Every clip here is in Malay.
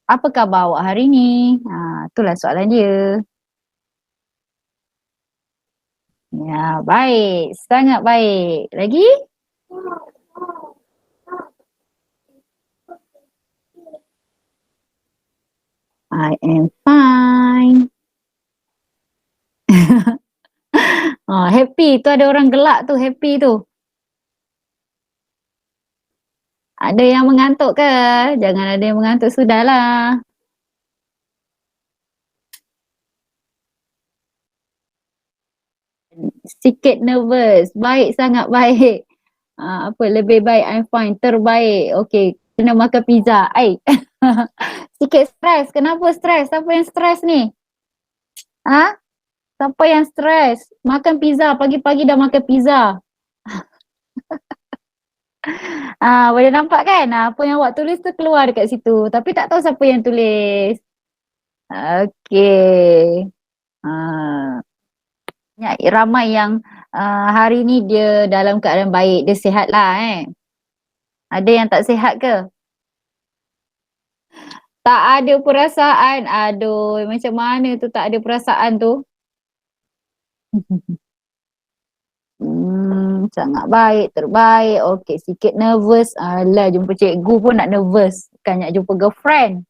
Apa khabar awak hari ni? Itulah soalan dia. Ya, baik. Sangat baik. Lagi? I am fine. Happy. Tu ada orang gelak tu, happy tu. Ada yang mengantuk ke? Jangan ada yang mengantuk, sudahlah. Sikit nervous. Baik, sangat baik. Apa lebih baik, I'm fine. Terbaik. Okey, kena makan pizza. Sikit stres. Kenapa stres? Siapa yang stres ni? Ha? Siapa yang stres? Makan pizza. Pagi-pagi dah makan pizza. Boleh nampak kan? Apa yang awak tulis tu keluar dekat situ. Tapi tak tahu siapa yang tulis. Okey. Ramai yang hari ni dia dalam keadaan baik. Dia sihat lah Ada yang tak sihat ke? Tak ada perasaan. Aduh, macam mana tu tak ada perasaan tu? Sangat baik, terbaik. Okey, sikit nervous. Alah, jumpa cikgu pun nak nervous. Bukan nak jumpa girlfriend.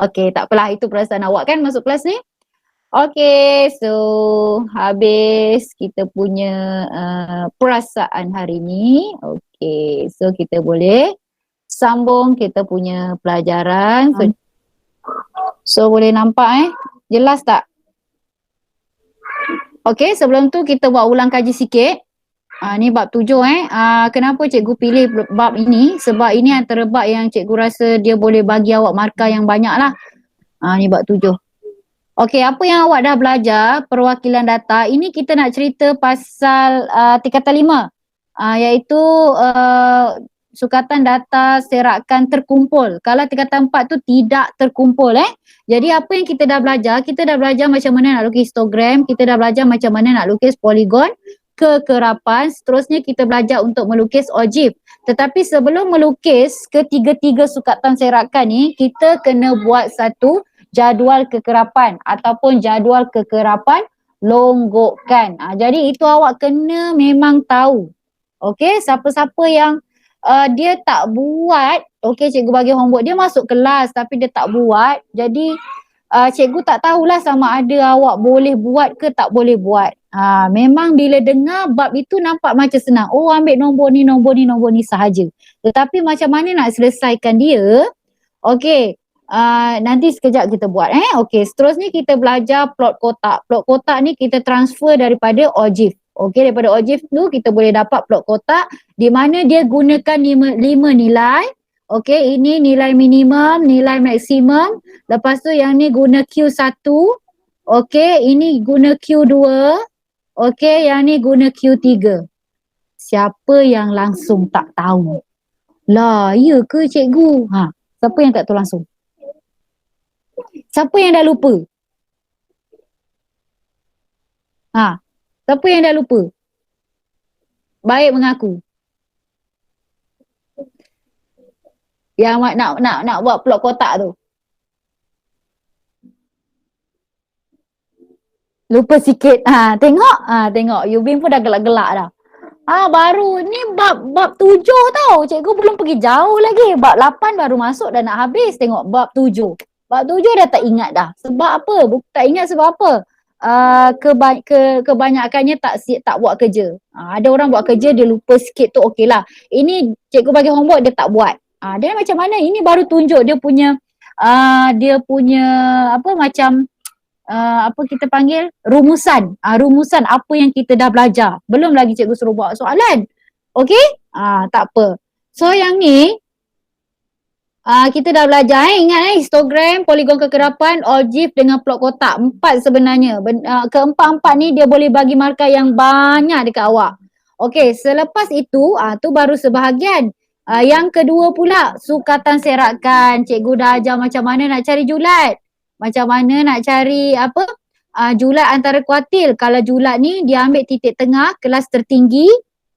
Okey, tak apalah. Itu perasaan awak kan masuk kelas ni? Okey, so habis kita punya perasaan hari ni. Okey, so kita boleh sambung kita punya pelajaran. So boleh nampak Jelas tak? Okey, sebelum tu kita buat ulang kaji sikit. Ni bab 7 Kenapa cikgu pilih bab ini? Sebab ini antara bab yang cikgu rasa dia boleh bagi awak markah yang banyak lah. Ni bab 7. Okey, apa yang awak dah belajar, perwakilan data, ini kita nak cerita pasal tingkatan 5. Iaitu sukatan data serakan terkumpul. Kalau tingkatan 4 tu tidak terkumpul Jadi apa yang kita dah belajar? Kita dah belajar macam mana nak lukis histogram, kita dah belajar macam mana nak lukis poligon, kekerapan, seterusnya kita belajar untuk melukis ogive. Tetapi sebelum melukis ketiga-tiga sukatan serakan ni, kita kena buat satu jadual kekerapan ataupun jadual kekerapan longgokan. Jadi itu awak kena memang tahu. Okey, siapa-siapa yang dia tak buat, okey cikgu bagi homework, dia masuk kelas tapi dia tak buat. Jadi cikgu tak tahulah sama ada awak boleh buat ke tak boleh buat. Memang bila dengar bab itu nampak macam senang. Ambil nombor ni, nombor ni, nombor ni sahaja. Tetapi macam mana nak selesaikan dia? Okey, nanti sekejap kita buat Okey, seterusnya kita belajar plot kotak. Plot kotak ni kita transfer daripada ogive. Okey, daripada ogive tu kita boleh dapat plot kotak di mana dia gunakan 5 nilai. Okey, ini nilai minimum, nilai maksimum. Lepas tu yang ni guna Q1. Okey, ini guna Q2. Okey, yang ni guna Q3. Siapa yang langsung tak tahu? Lah, ya ke cikgu? Siapa yang tak tahu langsung? Siapa yang dah lupa? Siapa yang dah lupa? Baik mengaku. Yang nak buat plot kotak tu. Lupa sikit. Tengok. Yubin pun dah gelak-gelak dah. Baru ni bab 7 tau. Cikgu belum pergi jauh lagi. Bab 8 baru masuk dah nak habis. Tengok bab 7. Bab 7 dah tak ingat dah. Sebab apa? Tak ingat sebab apa? Kebanyakannya tak buat kerja. Ada orang buat kerja dia lupa sikit tu okey lah. Ini cikgu bagi homework dia tak buat. Dia macam mana? Ini baru tunjuk dia punya apa kita panggil rumusan. Rumusan apa yang kita dah belajar. Belum lagi cikgu suruh buat soalan. Okey? Tak apa. So yang ni kita dah belajar ingat histogram, poligon kekerapan, ogive dengan plot kotak. 4 sebenarnya. Keempat-empat ni dia boleh bagi markah yang banyak dekat awak. Okey, selepas itu tu baru sebahagian. Yang kedua pula sukatan serakan. Cikgu dah ajar macam mana nak cari julat. Macam mana nak cari julat antara kuartil. Kalau julat ni dia ambil titik tengah kelas tertinggi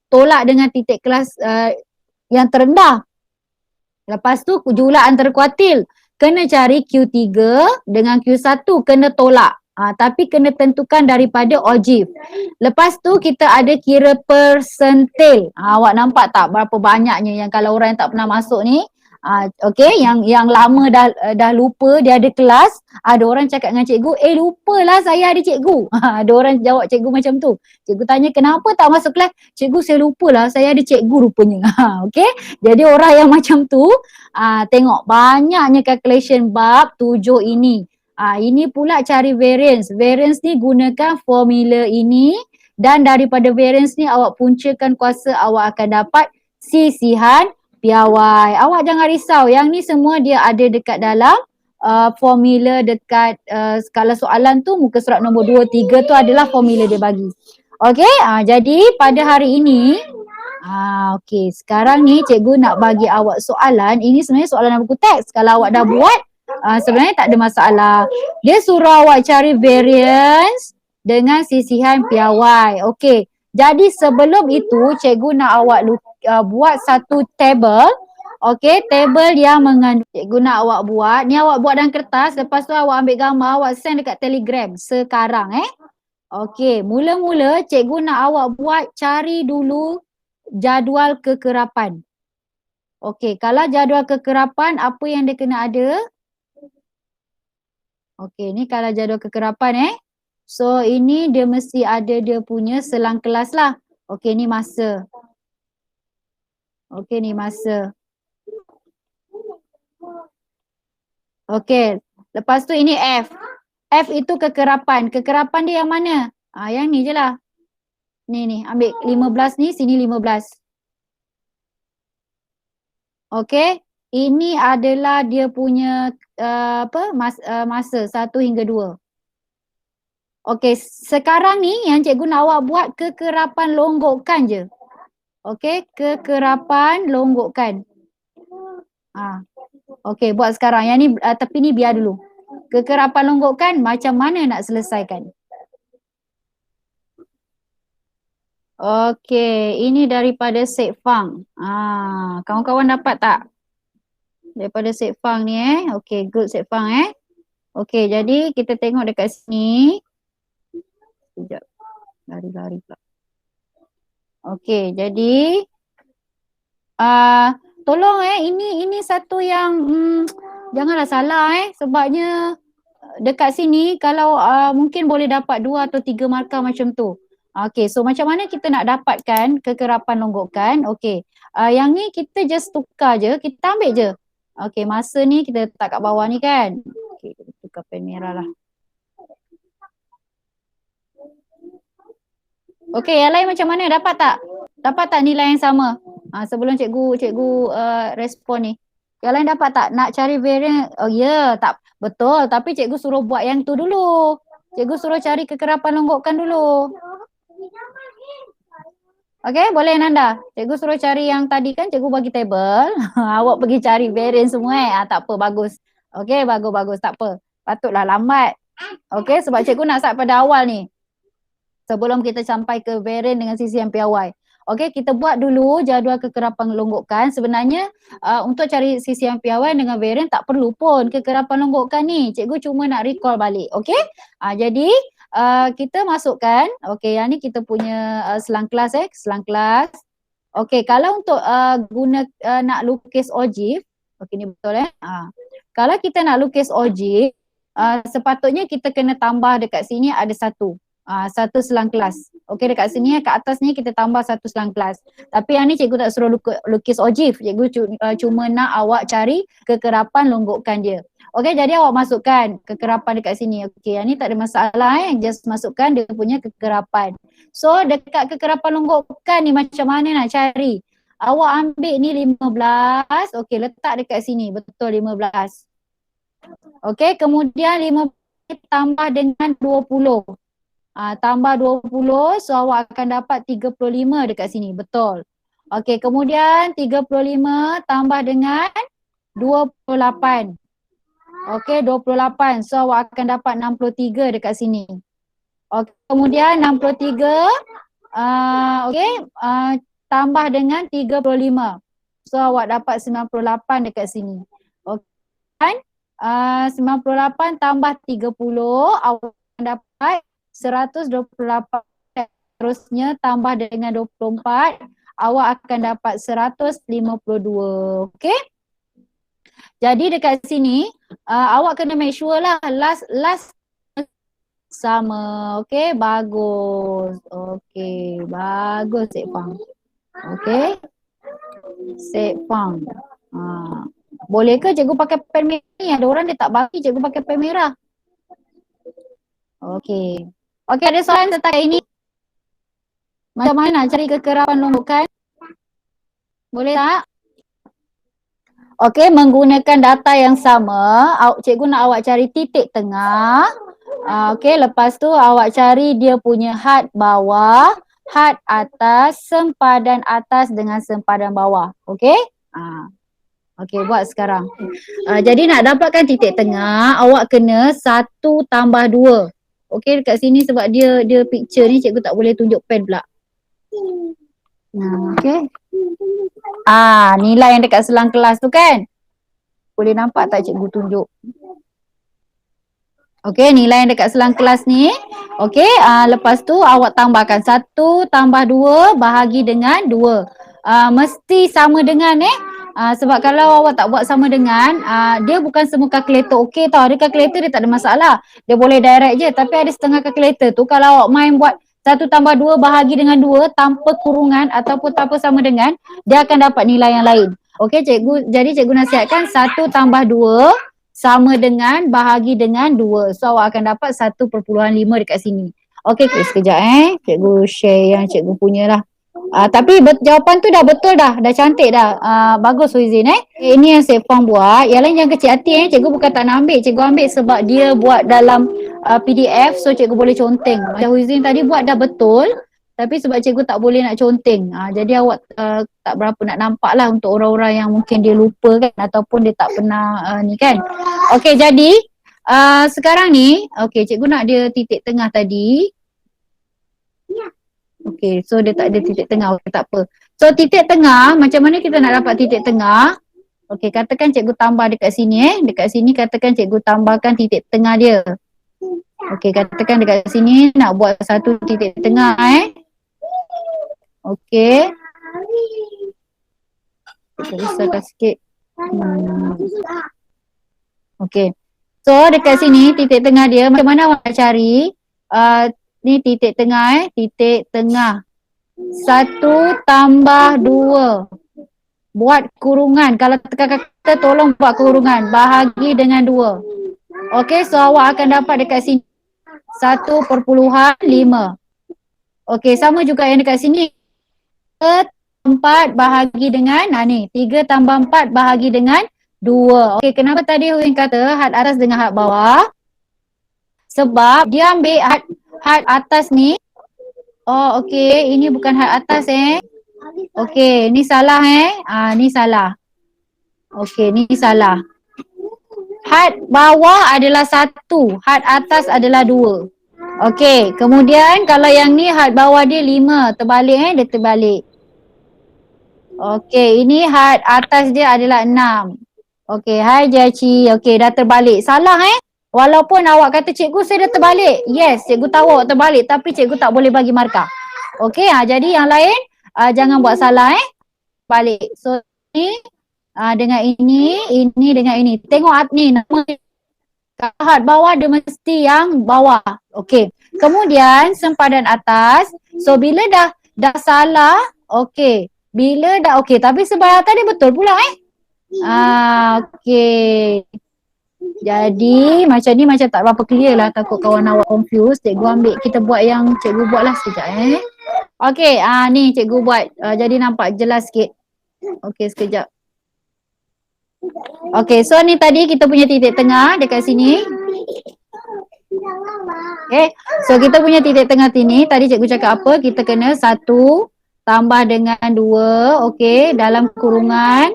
tolak dengan titik kelas yang terendah. Lepas tu jumlah antara kuartil kena cari Q3 dengan Q1 kena tolak. Tapi kena tentukan daripada OGIF. Lepas tu kita ada kira persentil. Awak nampak tak berapa banyaknya yang kalau orang yang tak pernah masuk ni, okey, yang lama dah lupa dia ada kelas, ada orang cakap dengan cikgu, lupalah saya ada cikgu. Ada orang jawab cikgu macam tu. Cikgu tanya kenapa tak masuk kelas? Cikgu saya lupalah saya ada cikgu rupanya. Okey. Jadi orang yang macam tu tengok banyaknya calculation bab 7 ini. Ini pula cari variance. Variance ni gunakan formula ini dan daripada variance ni awak puncakan kuasa awak akan dapat sisihan piawai. Awak jangan risau. Yang ni semua dia ada dekat dalam formula dekat skala soalan tu muka surat nombor 2, 3 tu adalah formula dia bagi. Okey, jadi pada hari ini okey, sekarang ni cikgu nak bagi awak soalan. Ini sebenarnya soalan dalam buku teks. Kalau awak dah buat, sebenarnya tak ada masalah. Dia suruh awak cari variance dengan sisihan piawai. Okey, jadi sebelum itu cikgu nak awak buat satu table. Okey, table yang mengandung. Cikgu nak awak buat. Ni awak buat dalam kertas. Lepas tu awak ambil gambar, awak send dekat Telegram sekarang Okey, mula-mula cikgu nak awak buat cari dulu jadual kekerapan. Okey, kalau jadual kekerapan apa yang dia kena ada? Okey, ni kalau jadual kekerapan So ini dia mesti ada dia punya selang kelas lah. Okey, ni masa. Okey, ni masa. Okey, lepas tu ini F. F itu kekerapan. Kekerapan dia yang mana? Yang ni je lah. Ni, ambil 15 ni, sini 15. Okey, ini adalah dia punya masa 1 hingga 2. Okey, sekarang ni yang cikgu nak awak buat kekerapan longgokkan je. Okey, kekerapan longgokkan. Okey, buat sekarang. Yang ni tepi ni biar dulu. Kekerapan longgokkan macam mana nak selesaikan? Okey, ini daripada Sek Fang. Kawan-kawan dapat tak? Daripada Sek Fang ni Okey, good Sek Fang Okey, jadi kita tengok dekat sini. Sekejap. Lari-lari pula. Okey, jadi tolong ini satu yang janganlah salah sebabnya dekat sini kalau mungkin boleh dapat 2 atau 3 markah macam tu. Okey, so macam mana kita nak dapatkan kekerapan longgokkan? Okey, yang ni kita just tukar je, kita ambil je. Okey, masa ni kita letak kat bawah ni kan. Okey, kita tukar pen merah lah. Okey, yang lain macam mana? Dapat tak? Dapat tak nilai yang sama? Sebelum cikgu respon ni. Yang lain dapat tak? Nak cari variant? Oh ya, tak betul. Tapi cikgu suruh buat yang tu dulu. Cikgu suruh cari kekerapan longgokkan dulu. Okey, boleh Nanda? Cikgu suruh cari yang tadi kan cikgu bagi table. Awak pergi cari variant semua tak apa, bagus. Okey, bagus-bagus, tak apa. Patutlah lambat. Okey, sebab cikgu nak start pada awal ni. Sebelum kita sampai ke variant dengan sisi yang piawai. Okey, kita buat dulu jadual kekerapan longgokkan. Sebenarnya untuk cari sisi yang piawai dengan variant tak perlu pun kekerapan longgokkan ni. Cikgu cuma nak recall balik. Okey? Jadi kita masukkan, okey, yang ni kita punya selang kelas selang kelas. Okey, kalau untuk nak lukis OGIF, okey ni betul kalau kita nak lukis OGIF, sepatutnya kita kena tambah dekat sini ada satu selang kelas. Okey, dekat sini kat atas ni kita tambah satu selang kelas. Tapi yang ni cikgu tak suruh lukis OGIF. Cikgu cuma nak awak cari kekerapan longgokkan dia. Okey, jadi awak masukkan kekerapan dekat sini. Okey, yang ni tak ada masalah just masukkan dia punya kekerapan. So dekat kekerapan longgokkan ni macam mana nak cari? Awak ambil ni 15. Okey, letak dekat sini. Betul 15. Okey, kemudian 15 tambah dengan 20. Tambah 20, so awak akan dapat 35 dekat sini. Betul. Okey, kemudian 35 tambah dengan 28. Okey, 28. So awak akan dapat 63 dekat sini. Okey, kemudian 63 okey, tambah dengan 35. So awak dapat 98 dekat sini. Okay kan? 98 tambah 30, awak dapat 128. Terusnya tambah dengan 24, awak akan dapat 152. Okay? Jadi dekat sini, awak kena make sure lah last sama. Okay, bagus. Okay, bagus Cik Fang. Okay, Cik Fang. Boleh ke cikgu pakai pen merah ni? Ada orang dia tak bagi cikgu pakai pen merah. Okay. Okay, ada soalan tentang ini? Macam mana cari kekerapan lombokan? Boleh tak? Okey, menggunakan data yang sama, cikgu nak awak cari titik tengah. Okey, lepas tu awak cari dia punya had bawah, had atas, sempadan atas dengan sempadan bawah. Okey? Okey, buat sekarang. Jadi nak dapatkan titik tengah, awak kena 1 tambah 2. Okey, dekat sini sebab dia picture ni cikgu tak boleh tunjuk pen pula. Okey. Nilai yang dekat selang kelas tu kan? Boleh nampak tak cikgu tunjuk? Okey, nilai yang dekat selang kelas ni. Okey, lepas tu awak tambahkan 1 tambah 2 bahagi dengan 2. Mesti sama dengan sebab kalau awak tak buat sama dengan, dia bukan semua kalkulator okey tau. Ada kalkulator dia tak ada masalah. Dia boleh direct je. Tapi ada setengah kalkulator tu kalau awak main buat 1 tambah 2 bahagi dengan 2 tanpa kurungan ataupun tanpa sama dengan, dia akan dapat nilai yang lain. Okey cikgu, jadi cikgu nasihatkan 1 tambah 2 sama dengan bahagi dengan 2. So awak akan dapat 1.5 dekat sini. Okey, sekejap cikgu share yang cikgu punya lah. Tapi jawapan tu dah betul dah cantik dah. Bagus Huizin Ini yang Cik Fang buat. Yang lain jangan kecil hati cikgu bukan tak nak ambil. Cikgu ambil sebab dia buat dalam PDF, so cikgu boleh conteng. Macam Huizin tadi buat dah betul, tapi sebab cikgu tak boleh nak conteng. Jadi awak tak berapa nak nampak lah untuk orang-orang yang mungkin dia lupa kan, ataupun dia tak pernah ni kan. Okey, jadi sekarang ni, okey cikgu nak dia titik tengah tadi. Okey, so dia tak ada titik tengah. Okey, tak apa. So titik tengah, macam mana kita nak dapat titik tengah? Okey, katakan cikgu tambah dekat sini Dekat sini katakan cikgu tambahkan titik tengah dia. Okey, katakan dekat sini nak buat satu titik tengah Okey. Kita besarkan sikit. Okey. So dekat sini titik tengah dia, macam mana awak nak cari? Ni titik tengah titik tengah. 1 tambah 2. Buat kurungan. Kalau tekan kata tolong buat kurungan. Bahagi dengan 2. Okey, so awak akan dapat dekat sini 1.5. Okey, sama juga yang dekat sini. 4 bahagi dengan 3 tambah 4 bahagi dengan 2. Okey, kenapa tadi Huin kata had atas dengan had bawah? Sebab dia ambil had atas ni. Oh, okey, ini bukan had atas Okey, ni salah ni salah. Okey, ni salah. Had bawah adalah 1, had atas adalah 2. Okey, kemudian kalau yang ni had bawah dia 5, terbalik dia terbalik. Okey, ini had atas dia adalah 6. Okey, hai Jaci. Okey, dah terbalik. Salah Walaupun awak kata cikgu saya dah terbalik. Yes, cikgu tahu awak terbalik tapi cikgu tak boleh bagi markah. Okey, jadi yang lain jangan buat salah balik. So ni dengan ini dengan ini. Tengok ni nama had bawah dia mesti yang bawah. Okey. Kemudian sempadan atas. So bila dah salah, okey. Bila dah okey, tapi sebelah tadi betul pula okey. Jadi macam ni macam tak berapa clear lah, takut kawan awak confused. Cikgu ambil, kita buat yang cikgu buat lah sekejap Okey, ni cikgu buat jadi nampak jelas sikit. Okey, sekejap. Okey, so ni tadi kita punya titik tengah dekat sini. Okay, so kita punya titik tengah sini, tadi cikgu cakap apa? Kita kena 1 tambah dengan 2, okey, dalam kurungan.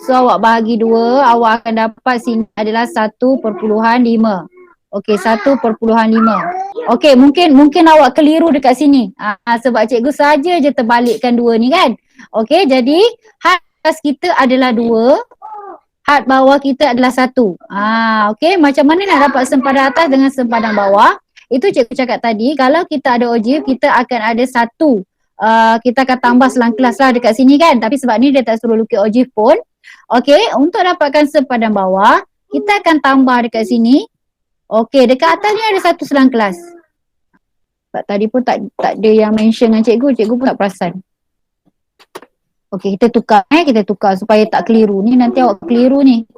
So awak bahagi 2, awak akan dapat sini adalah 1.5. Okey, 1.5. Okey, mungkin awak keliru dekat sini. Sebab cikgu saja je terbalikkan 2 ni kan. Okey, jadi had atas kita adalah 2, had bawah kita adalah 1. Okey, macam mana nak dapat sempadan atas dengan sempadan bawah? Itu cikgu cakap tadi, kalau kita ada ojiv, kita akan ada 1. Kita akan tambah selang kelas lah dekat sini kan. Tapi sebab ni dia tak suruh lukis ojiv pun. Okey, untuk dapatkan sempadan bawah, kita akan tambah dekat sini. Okey, dekat atas ni ada 1 selang kelas. Sebab tadi pun tak ada yang mention dengan cikgu pun tak perasan. Okey, kita tukar supaya tak keliru. Ni nanti awak keliru ni.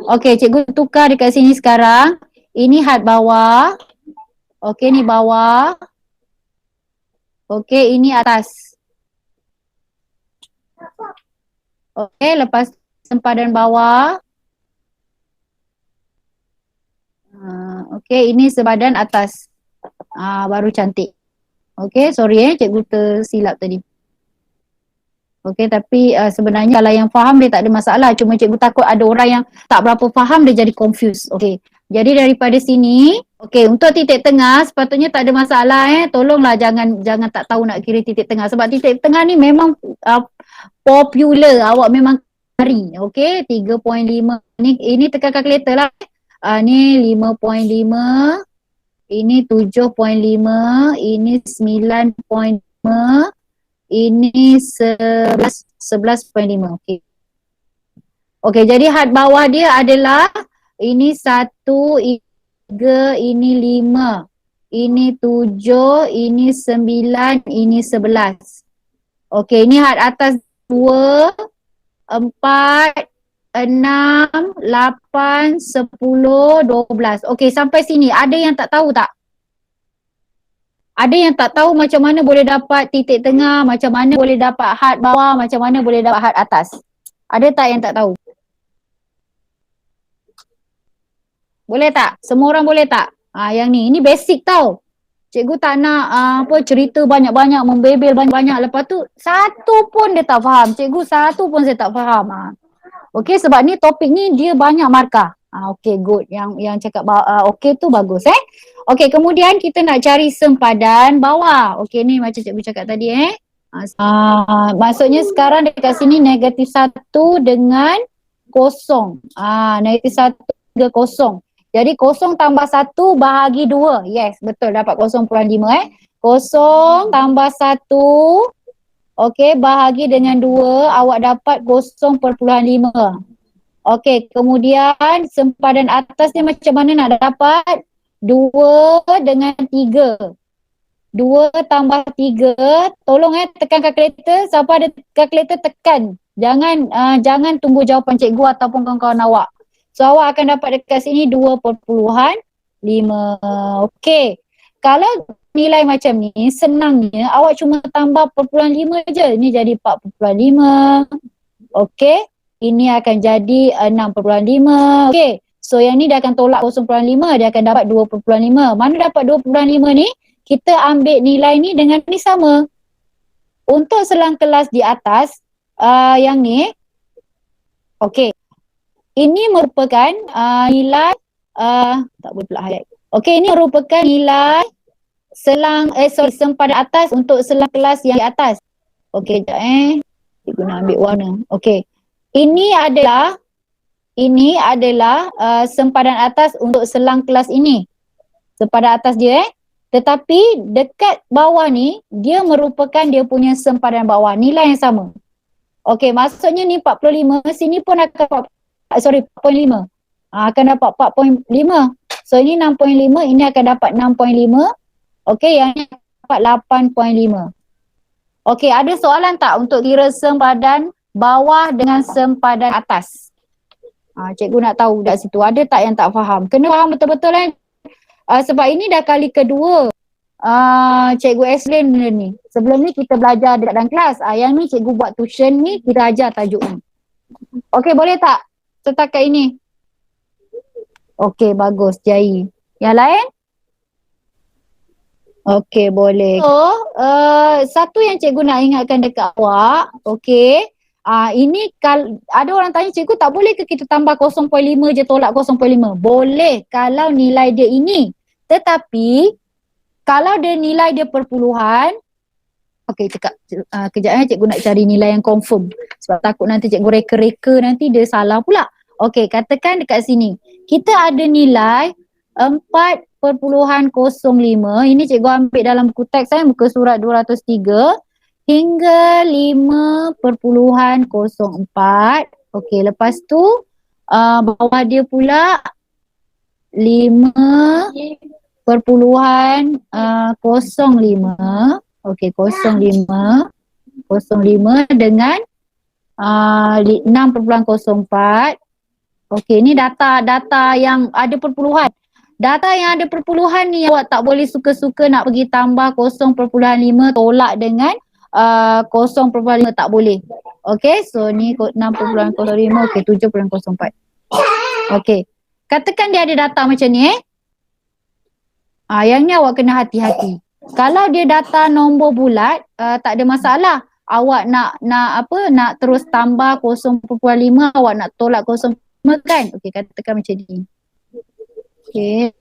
Okey, cikgu tukar dekat sini sekarang. Ini had bawah. Okey, ni bawah. Okey, ini atas. Okey, lepas sempadan bawah. Okey, ini sempadan atas. Baru cantik. Okey, sorry cikgu tersilap tadi. Okey, tapi sebenarnya kalau yang faham dia tak ada masalah. Cuma cikgu takut ada orang yang tak berapa faham dia jadi confused. Okey, jadi daripada sini, okey, untuk titik tengah sepatutnya tak ada masalah Tolonglah jangan tak tahu nak kira titik tengah. Sebab titik tengah ni memang popular. Awak memang cari. Okey, 3.5. Ini tekan kalkulator lah. Ni 5.5. Ini 7.5. Ini 9.5. Ini 11.5. Okey. Okey, jadi had bawah dia adalah ini 1, 3, ini 5. Ini 7, ini 9, ini 11. Okey, ini had atas 2, 4, 6, 8, 10, 12. Okey, sampai sini ada yang tak tahu tak? Ada yang tak tahu macam mana boleh dapat titik tengah, macam mana boleh dapat had bawah, macam mana boleh dapat had atas? Ada tak yang tak tahu? Boleh tak? Semua orang boleh tak? Yang ni basic tau. Cikgu tak nak cerita banyak-banyak, membebel banyak-banyak. Lepas tu satu pun dia tak faham. Cikgu satu pun saya tak faham. Okey, sebab ni topik ni dia banyak markah. Okey, good. Yang cakap okey tu bagus Okey, kemudian kita nak cari sempadan bawah. Okey, ni macam cikgu cakap tadi maksudnya sekarang dekat sini negatif 1 dengan kosong. Negatif 1 dengan kosong. Jadi kosong tambah 1 bahagi 2. Yes, betul dapat 0.5 Kosong tambah 1. Okey, bahagi dengan 2, awak dapat 0.5. Okey, kemudian sempadan atas ni macam mana nak dapat? 2 dengan 3. 2 tambah 3. Tolong tekan kalkulator. Siapa ada kalkulator tekan. Jangan tunggu jawapan cikgu ataupun kawan-kawan awak. So awak akan dapat dekat sini 2.5. Okey. Kalau nilai macam ni, senangnya awak cuma tambah 0.5 je. Ni jadi 4.5. Okey. Ini akan jadi 6.5. Okey. So yang ni dia akan tolak 0.5. Dia akan dapat 2.5. Mana dapat 2.5 ni? Kita ambil nilai ni dengan ni sama. Untuk selang kelas di atas, yang ni. Okey. Ini merupakan nilai tak boleh pula highlight. Okey, ini merupakan nilai sempadan atas untuk selang kelas yang di atas. Okey, sekejap Cikgu nak ambil warna. Okey. Ini adalah sempadan atas untuk selang kelas ini. Sempadan atas dia Tetapi dekat bawah ni dia merupakan dia punya sempadan bawah, nilai yang sama. Okey, maksudnya ni 45, sini pun akan 4.5. Akan dapat 4.5. So ini 6.5, ini akan dapat 6.5. Okey, yang ni dapat 8.5. Okey, ada soalan tak untuk kira sempadan bawah dengan sempadan atas? Cikgu nak tahu dekat situ, ada tak yang tak faham? Kena faham betul-betul sebab ini dah kali kedua cikgu explain benda ni. Sebelum ni kita belajar dekat dalam kelas. Yang ni cikgu buat tuition ni, kita ajar tajuk ni. Okey, boleh tak setakat ini? Okey, bagus, Jai. Yang lain? Okey, boleh. So, satu yang cikgu nak ingatkan dekat awak, okey, ini ada orang tanya, cikgu tak boleh ke kita tambah 0.5 je tolak 0.5? Boleh kalau nilai dia ini. Tetapi kalau dia nilai dia perpuluhan, Okey, cakap kejap cikgu nak cari nilai yang confirm. Sebab takut nanti cikgu reka-reka nanti dia salah pula. Okey, katakan dekat sini. Kita ada nilai 4.05. Ini cikgu ambil dalam buku teks muka surat 203 hingga 5.04. Okey, lepas tu bawah dia pula 5.05. Okey, 05 dengan 6.04. Okey, ni data yang ada perpuluhan. Data yang ada perpuluhan ni awak tak boleh suka-suka nak pergi tambah 0.5 tolak dengan 0.5, tak boleh. Okey, so ni 6.05, okey 7.04. Okey. Katakan dia ada data macam ni yang ni awak kena hati-hati. Kalau dia data nombor bulat, tak ada masalah. Awak nak terus tambah 0.5, awak nak tolak 0.5 kan? Okey, katakan macam ni. Okey.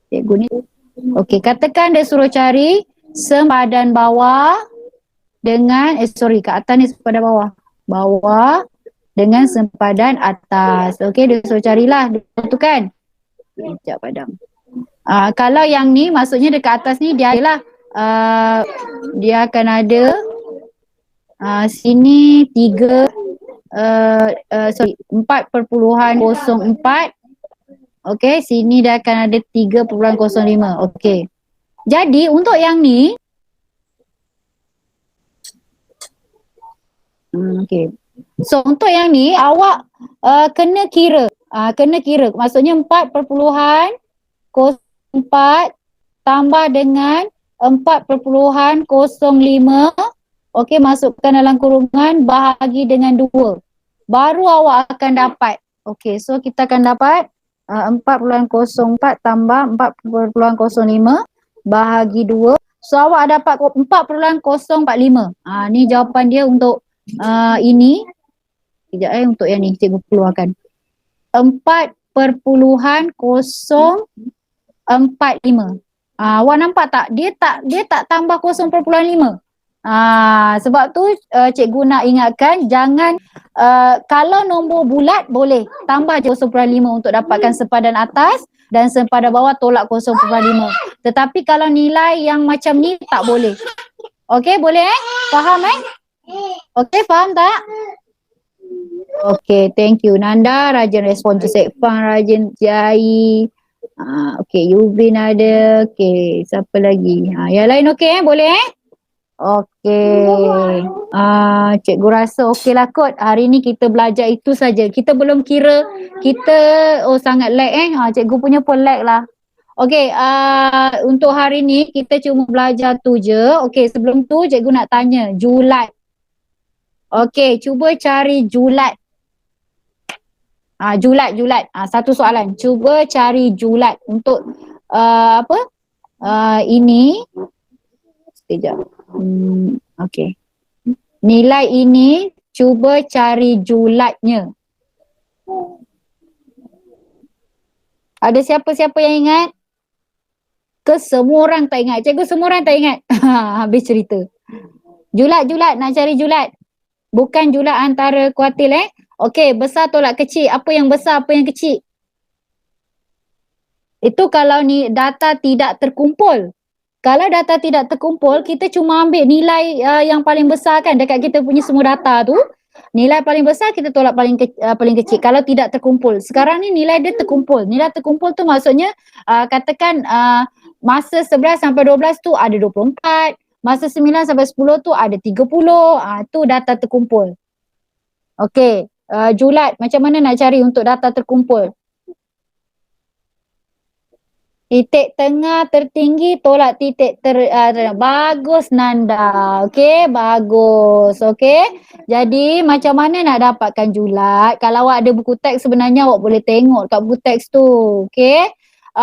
Cikgu ni. Okey, katakan dia suruh cari sempadan bawah dengan kat atas ni sempadan bawah. Bawah dengan sempadan atas. Okey, dia suruh carilah. Itu kan? Sekejap padam. Kalau yang ni maksudnya dekat atas ni dia adalah dia akan ada sini 4.04. Okey, sini dia akan ada 3.05. Okey. Jadi untuk yang ni okey. So untuk yang ni awak kena kira. Maksudnya 4.04 tambah dengan 4.05. Okey, masukkan dalam kurungan bahagi dengan 2. Baru awak akan dapat. Okey, so kita akan dapat 4.04 tambah 4.05 bahagi 2. So awak dapat 4.045. Ni jawapan dia untuk ini. Sekejap untuk yang ni cikgu keluarkan. 4.045. Awak nampak tak? Dia tak tambah 0.5. Sebab tu cikgu nak ingatkan jangan kalau nombor bulat boleh tambah je 0.5 untuk dapatkan sempadan atas dan sempadan bawah tolak 0.5. Tetapi kalau nilai yang macam ni tak boleh. Okey, boleh Faham Okey, faham tak? Okey, thank you. Nanda, Rajan respon to Sekfang, Rajan Jai. Okey, Yubin ada. Okey, siapa lagi? Yang lain okey boleh Okey. Cikgu rasa okey lah kot. Hari ni kita belajar itu saja. Kita belum kira kita sangat lag cikgu punya pun lag lah. Okey, untuk hari ni kita cuma belajar tu je. Okey, sebelum tu cikgu nak tanya julat. Okey, cuba cari julat. Julat. Satu soalan. Cuba cari julat untuk ini. Sekejap. Okey. Nilai ini cuba cari julatnya. Ada siapa-siapa yang ingat? Ke semua orang tak ingat? Cikgu semua orang tak ingat. Habis cerita. Julat, nak cari julat. Bukan julat antara kuartil Okey, besar tolak kecil. Apa yang besar, apa yang kecil? Itu kalau ni data tidak terkumpul. Kalau data tidak terkumpul, kita cuma ambil nilai yang paling besar kan dekat kita punya semua data tu. Nilai paling besar kita tolak paling kecil kalau tidak terkumpul. Sekarang ni nilai dia terkumpul. Nilai terkumpul tu maksudnya katakan masa 11 sampai 12 tu ada 24. Masa 9 sampai 10 tu ada 30. Tu data terkumpul. Okey, julat macam mana nak cari untuk data terkumpul? Titik tengah tertinggi tolak titik bagus Nanda. Okey, bagus. Okey. Jadi macam mana nak dapatkan julat? Kalau awak ada buku teks sebenarnya awak boleh tengok kat buku teks tu. Okey.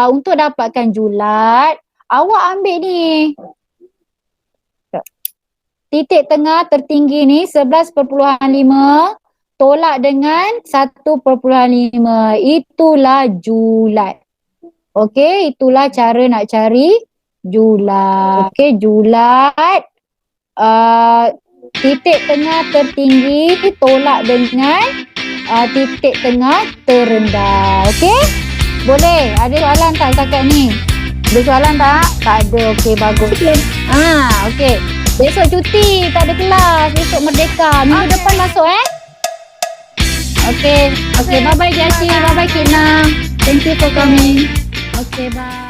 Untuk dapatkan julat, awak ambil ni. Titik tengah tertinggi ni 11.5 tolak dengan 1.5. Itulah julat. Okey, itulah cara nak cari Julat. Okey, julat. Titik tengah tertinggi tolak dengan titik tengah terendah. Okey? Boleh? Ada soalan tak setakat ni? Ada soalan tak? Tak ada. Okey, bagus. Okey. Besok cuti, tak ada kelas. Besok merdeka. Minggu depan masuk Okey. Okey, bye-bye Jaci. Bye-bye Kina. Thank you for coming. Okey, bye.